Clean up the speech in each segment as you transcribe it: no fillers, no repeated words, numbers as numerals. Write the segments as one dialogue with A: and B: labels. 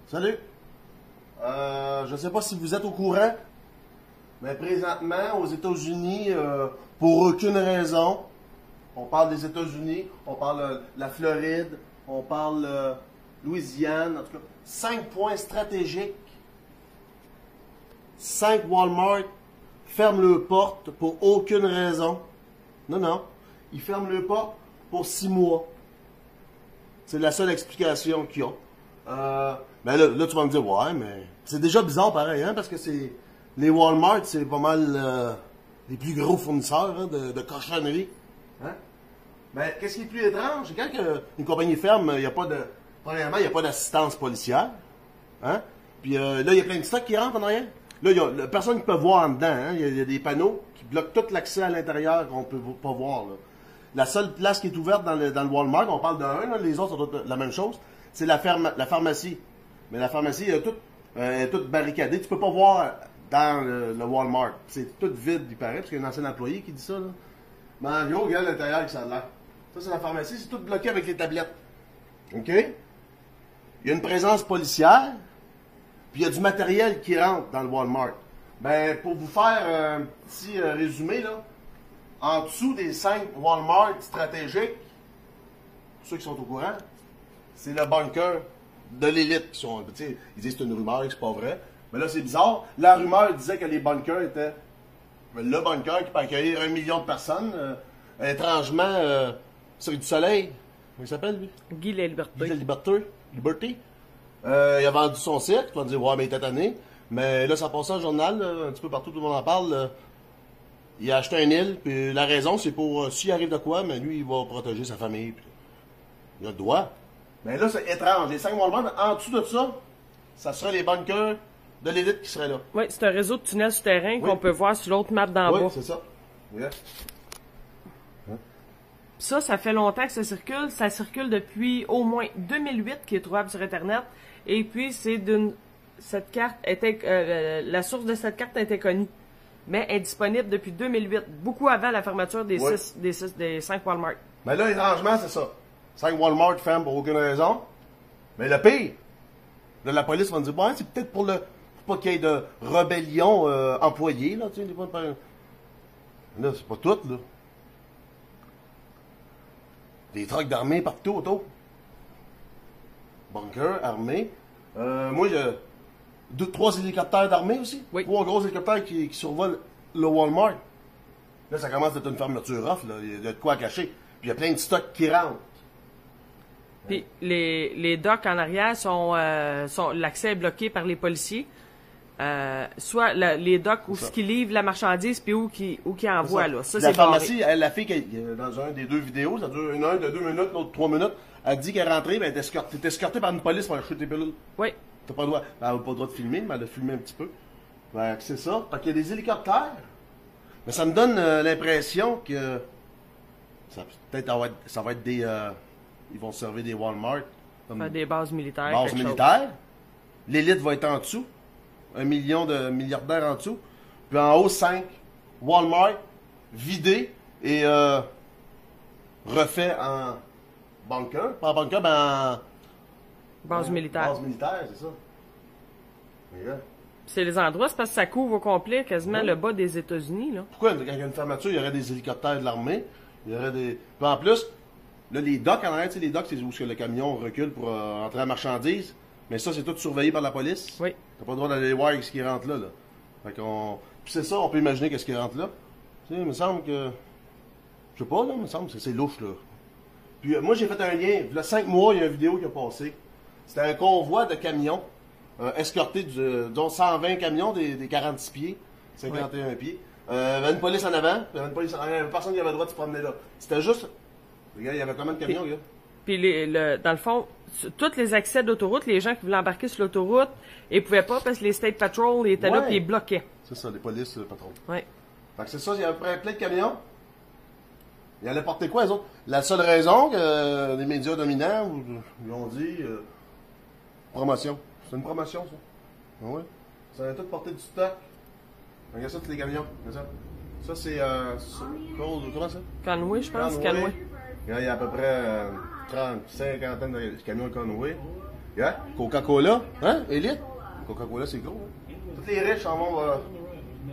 A: Salut. Je ne sais pas si vous êtes au courant, mais présentement, aux États-Unis, pour aucune raison, on parle des États-Unis, on parle de la Floride, on parle Louisiane, en tout cas, 5 points stratégiques. 5 Walmart ferment leurs portes pour aucune raison. Non, ils ferment leurs portes pour 6 mois. C'est la seule explication qu'ils ont. Ben là, tu vas me dire, ouais, mais c'est déjà bizarre pareil, hein, parce que c'est les Walmart, c'est pas mal les plus gros fournisseurs hein, de cochonneries. Hein? Ben, qu'est-ce qui est plus étrange? C'est quand une compagnie ferme, il n'y a pas de. Premièrement, il n'y a pas d'assistance policière. Hein? Puis là, il y a plein de stocks qui rentrent en arrière. Là, il y a personne qui peut voir en dedans. Hein? Il y a des panneaux qui bloquent tout l'accès à l'intérieur qu'on ne peut pas voir. Là. La seule place qui est ouverte dans le Walmart, on parle d'un, les autres sont la même chose, c'est la pharmacie. Mais la pharmacie est toute barricadée. Tu peux pas voir dans le Walmart. C'est tout vide, il paraît, parce qu'il y a un ancien employé qui dit ça. Là. Mais en gros, regarde l'intérieur qui ça a l'air. Ça, c'est la pharmacie, c'est tout bloqué avec les tablettes. OK? Il y a une présence policière, puis il y a du matériel qui rentre dans le Walmart. Ben, pour vous faire un petit résumé, là, en dessous des 5 Walmart stratégiques, pour ceux qui sont au courant, c'est le bunker de l'élite qui sont. Ils disent que c'est une rumeur, que c'est pas vrai. Mais là, c'est bizarre. La rumeur disait que les bunkers étaient le bunker qui peut accueillir 1 million de personnes. Étrangement, sur du Soleil. Comment il s'appelle, lui?
B: Guy La Liberté.
A: Guy La Liberté. Il a vendu son site. Tu vas me dire, ouais, mais il était tanné. Mais là, ça passe au journal, là, un petit peu partout, tout le monde en parle. Il a acheté un île, puis la raison, c'est pour, s'il arrive de quoi, mais lui, il va protéger sa famille. Puis, il a le droit. Mais là, c'est étrange. Les 5 Walmart, en dessous de ça, ça serait les bunkers de l'élite qui seraient là.
B: Oui, c'est un réseau de tunnels souterrains qu'on peut voir sur l'autre map d'en bas.
A: Oui, c'est ça. Yeah.
B: Ça fait longtemps que ça circule. Ça circule depuis au moins 2008 qui est trouvable sur Internet. Et puis, c'est cette carte était, la source de cette carte était connue. Mais est disponible depuis 2008, beaucoup avant la fermeture des 5 Walmart.
A: Mais là, étrangement, c'est ça. 5 Walmart ferment pour aucune raison. Mais le pire, là, la police va me dire, ouais, c'est peut-être pour pas qu'il y ait de rébellion employée, là, tu sais, là, c'est pas tout, là. Des trucks d'armée partout autour. Bunker, armée. Moi, j'ai 3 hélicoptères d'armée aussi.
B: Oui.
A: 3 gros hélicoptères qui survolent le Walmart. Là, ça commence à être une fermeture off, là. Il y a de quoi cacher. Puis il y a plein de stocks qui rentrent.
B: Puis les docks en arrière l'accès est bloqué par les policiers. Soit les docks où ce qui livrent la marchandise puis où qui envoient là. Ça,
A: la pharmacie, la fille qui est dans un des 2 vidéos, ça dure une de 2 minutes, l'autre 3 minutes, elle dit qu'elle est rentrée, ben, elle est escortée par une police pour aller acheter tes pilules.
B: Oui.
A: T'as pas le droit. Elle n'a pas le droit de filmer, mais elle a filmé un petit peu. Ben, c'est ça. Fait qu'il y a des hélicoptères. Mais ça me donne l'impression que ça va être des. Ils vont servir des Walmart. Comme
B: Des bases militaires.
A: bases militaires. L'élite va être en dessous. 1 million de milliardaires en dessous. Puis en haut, 5 Walmart vidés et refait en bunker. Pas en bunker, mais en.
B: Base militaire.
A: Base militaire, c'est ça. Regarde.
B: C'est les endroits, c'est parce que ça couvre au complet quasiment le bas des États-Unis, là.
A: Pourquoi, quand il y a une fermeture, il y aurait des hélicoptères de l'armée, il y aurait des. Puis en plus, là, les docks en arrière, tu sais, les docks, c'est où le camion recule pour entrer la marchandise. Mais ça, c'est tout surveillé par la police.
B: Oui.
A: T'as pas le droit d'aller voir ce qui rentre là. Fait qu'on. Puis c'est ça, on peut imaginer qu'est-ce qui rentre là. Tu sais, il me semble que. Je sais pas, là, il me semble que c'est louche, là. Puis moi, j'ai fait un lien. Il y a 5 mois, il y a une vidéo qui a passé. C'était un convoi de camions escorté dont 120 camions des 46 pieds, 51 pieds. Il y avait une police en avant, il y avait une police en arrière, il y avait personne qui avait le droit de se promener là. C'était juste. Regarde, il y avait combien de camions, gars?
B: Puis dans le fond, tous les accès d'autoroute, les gens qui voulaient embarquer sur l'autoroute, ils pouvaient pas parce que les State Patrol étaient là et ils bloquaient.
A: C'est ça, les polices, patrons.
B: Oui.
A: Fait que c'est ça, il y avait plein de camions. Ils allaient porter quoi, les autres? La seule raison que les médias dominants ils ont dit promotion. C'est une promotion, ça. Ah ouais. Ça allait tout porter du stock. Regarde ça, tous les camions. Regarde ça. Ça, c'est. Comment ça?
B: Conway, je pense. Conway.
A: Il y a à peu près 30, 50 de camions Conway. Yeah? Coca-Cola, hein? Élite? Coca-Cola, c'est gros. Hein? Tous les riches en vont.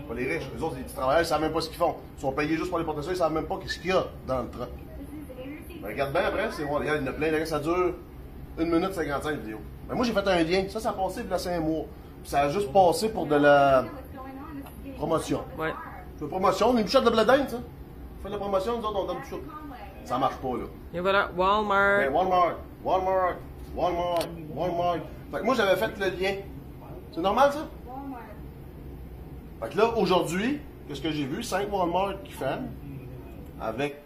A: Pas les riches, les autres, les petits travailleurs, ils savent même pas ce qu'ils font. Ils sont payés juste pour les porter ça, ils savent même pas ce qu'il y a dans le train. Ben, regarde bien après, c'est bon, regarde, il y en a plein, ça dure 1 minute 55 de vidéo. Ben, moi, j'ai fait un lien, ça a passé il y a 5 mois. Puis ça a juste passé pour de la promotion.
B: Ouais.
A: Tu fais promotion, une bouchette de blé d'Inde, ça? Tu fais de la promotion, nous autres, on donne tout ça. Ça marche pas, là.
B: Et voilà, Walmart.
A: Ben, Walmart. Fait que moi, j'avais fait le lien. C'est normal, ça? Fait que là, aujourd'hui, qu'est-ce que j'ai vu? 5 Walmart qui ferment avec...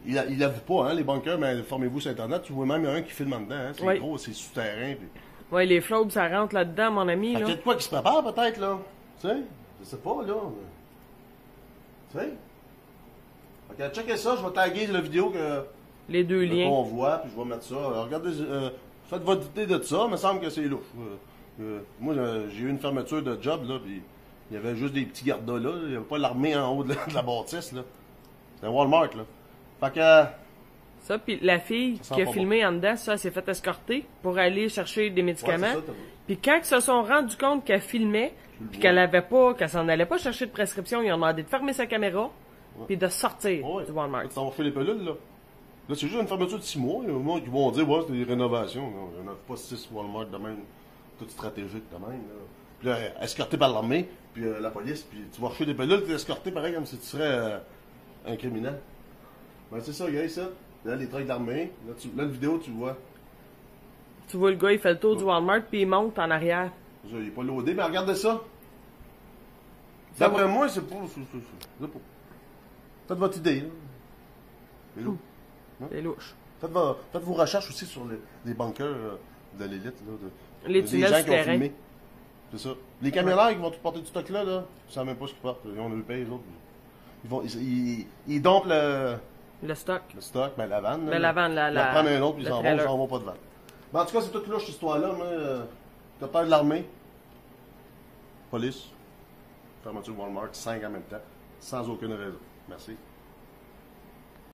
A: Il avoue pas, hein, les bunkers, mais formez-vous sur Internet, tu vois même, il y a un qui filme en dedans, hein, c'est gros, c'est souterrain. Puis...
B: Ouais, les flobes, ça rentre là-dedans, mon ami.
A: Fait
B: là.
A: qu'il y a de quoi qui se prépare, peut-être, là. Tu sais? Je sais pas, là. Tu sais? Fait que checkez ça, je vais taguer la vidéo
B: Les deux liens.
A: qu'on voit, puis je vais mettre ça. Regardez, faites votre idée de ça, il me semble que c'est louche. Moi, j'ai eu une fermeture de job, là, puis il y avait juste des petits gardas, là. Il n'y avait pas l'armée en haut de la bâtisse, là. C'était un Walmart, là. Fait que...
B: Ça, puis la fille
A: Ça sent
B: qui a
A: pas
B: filmé en dedans, ça, elle s'est fait escorter pour aller chercher des médicaments.
A: Ouais, c'est ça,
B: Puis quand ils se sont rendus compte qu'elle filmait, puis qu'elle avait pas, qu'elle s'en allait pas chercher de prescription, ils ont demandé de fermer sa caméra, puis de sortir
A: ouais.
B: du Walmart.
A: Ça va faire les pelules, là. Là, c'est juste une fermeture de 6 mois. Il y a des gens qui vont dire, ouais, c'est des rénovations. Non, il n'y en a pas 6 Walmart de même, tout stratégique de même, là. Puis là, escorté par l'armée, puis la police, puis tu vas refaire des pelules, tu es escorté pareil comme si tu serais un criminel. Ben, c'est ça, gars, ça. Là, les trucs de l'armée. Là, la vidéo, tu vois.
B: Tu vois le gars, il fait le tour du Walmart, puis il monte en arrière.
A: Ça, il n'est pas loadé, mais regardez ça. D'après moi, c'est pas. Faites votre idée, là. C'est louche.
B: C'est louche.
A: Faites vos recherches aussi sur les bunkers de l'élite, là.
B: Les
A: des
B: tunnels
A: gens qui ont
B: souterrains.
A: filmé. C'est ça. Les caméras qui vont tout porter du stock là, ils savent même pas ce qu'ils portent. Ils ont le paye, les autres. Ils dompent
B: Le stock.
A: le stock, ben la vanne.
B: Ben, la vanne,
A: Ils en prennent un autre, puis
B: le
A: ils
B: trailer.
A: s'en vont pas de vanne. Ben, en tout cas, c'est toute louche, cette histoire-là. T'as peur de l'armée, police, fermeture Walmart, 5 en même temps, sans aucune raison. Merci.